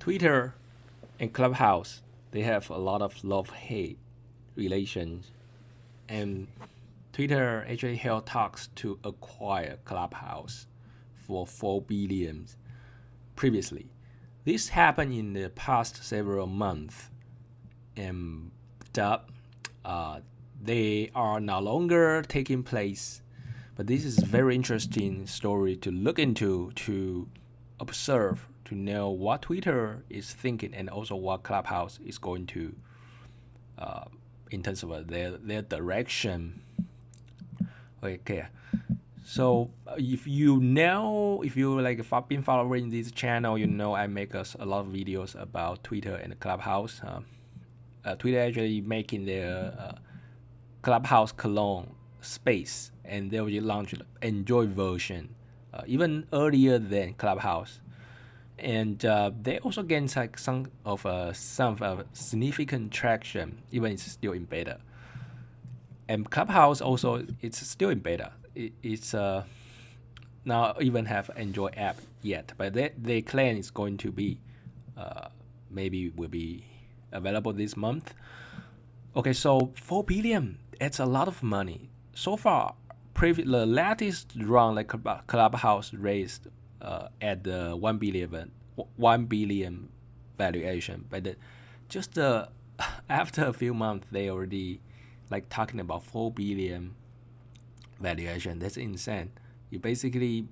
Twitter and Clubhouse, they have a lot of love-hate relations, and Twitter actually held talks to acquire Clubhouse for 4 billion previously. This happened in the past several months, and they are no longer taking place. But this is a very interesting story to look into, to observe, to know what Twitter is thinking, and also what Clubhouse is going to, in terms of their direction. Okay, so if you been following this channel, you know I make a lot of videos about Twitter and Clubhouse. Twitter actually making their Clubhouse clone space, and they will launch an Android version even earlier than Clubhouse, and they also gain like some significant traction, even it's still in beta. And Clubhouse also, it's still in beta. It's not even have Android app yet, but they claim it's going to be maybe will be available this month. Okay, so 4 billion, it's a lot of money. So far, the latest round like Clubhouse raised at the 1 billion valuation, but just after a few months, they already like talking about 4 billion valuation. That's insane. You basically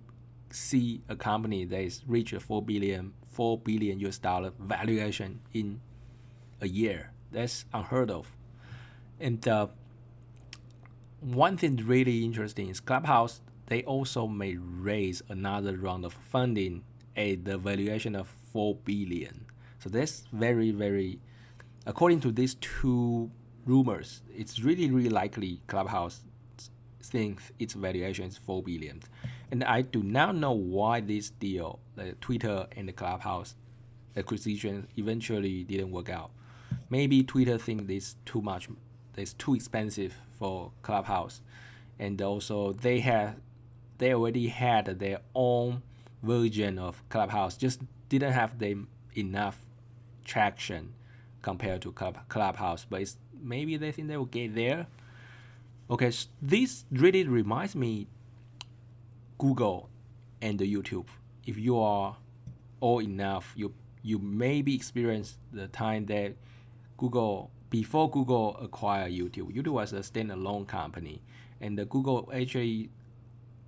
see a company that is reached a 4 billion US dollar valuation in a year. That's unheard of. And one thing really interesting is Clubhouse, they also may raise another round of funding at the valuation of 4 billion. So that's very, very, according to these two rumors, it's really, really likely Clubhouse thinks its valuation is 4 billion. And I do not know why this deal, the Twitter and the Clubhouse acquisition, eventually didn't work out. Maybe Twitter thinks this too much, it's too expensive for Clubhouse, and also they already had their own version of Clubhouse, just didn't have them enough traction compared to Clubhouse. But maybe they think they will get there. Okay, so this really reminds me Google and the YouTube. If you are old enough, you maybe experience the time that before Google acquired YouTube. YouTube was a standalone company, and the Google actually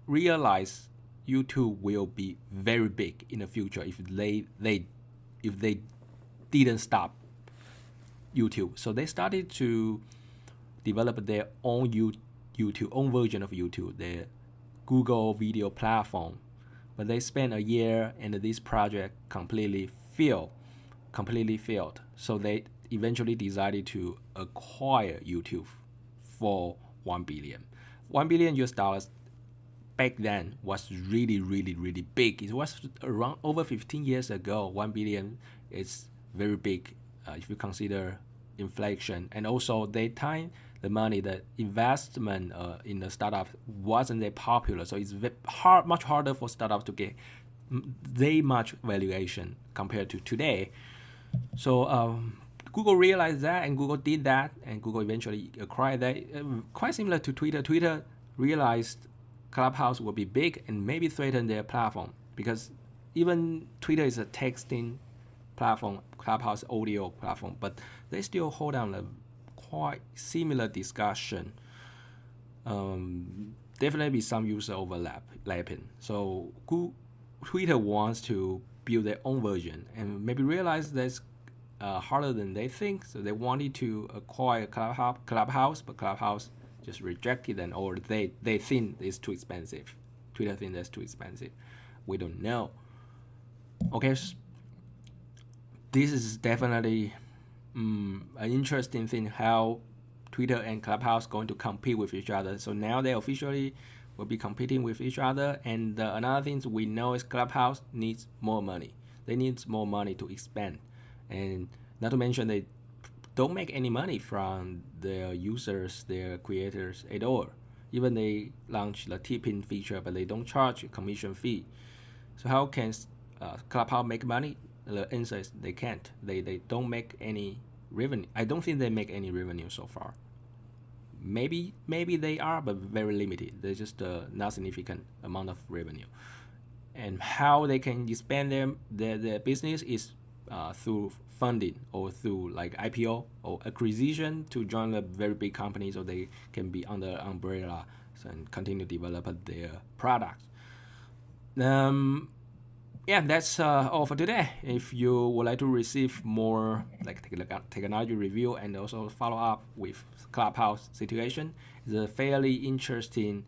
realized YouTube will be very big in the future if they didn't stop YouTube. So they started to develop their own own version of YouTube, their Google video platform. But they spent a year, and this project completely failed. So they eventually decided to acquire YouTube for 1 billion. 1 billion US dollars back then was really, really, really big. It was around over 15 years ago. 1 billion is very big if you consider inflation. And also, they time the money, the investment in the startup wasn't that popular. So it's much harder for startups to get that much valuation compared to today. So Google realized that, and Google did that, and Google eventually acquired that. Quite similar to Twitter. Twitter realized Clubhouse will be big and maybe threaten their platform, because even Twitter is a texting platform, Clubhouse audio platform, but they still hold on a quite similar discussion. Definitely be some user overlapping. So Twitter wants to build their own version, and maybe realize that's harder than they think. So they wanted to acquire Clubhouse, but Clubhouse just rejected them, or they think it's too expensive. Twitter thinks that's too expensive. We don't know. Okay, this is definitely an interesting thing, how Twitter and Clubhouse going to compete with each other. So now they officially will be competing with each other. And another thing we know is Clubhouse needs more money. They need more money to expand. And not to mention, they don't make any money from their users, their creators at all. Even they launch the tipping feature, but they don't charge a commission fee. So how can Clubhouse make money? the answer is they can't. They don't make any revenue. I don't think they make any revenue so far. Maybe they are, but very limited. There's just a not significant amount of revenue. And how they can expand their business is through funding or through like IPO or acquisition to join a very big company so they can be under umbrella and continue to develop their products. Yeah, that's all for today. If you would like to receive more like technology review and also follow up with Clubhouse situation, it's a fairly interesting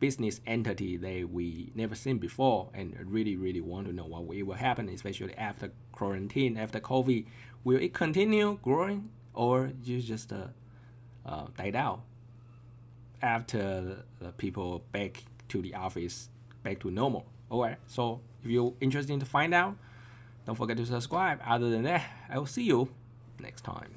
business entity that we never seen before, and really want to know what will happen, especially after quarantine, after COVID. Will it continue growing or just die out after people back to the office, back to normal? Alright, so if you're interested to find out, don't forget to subscribe. Other than that, I will see you next time.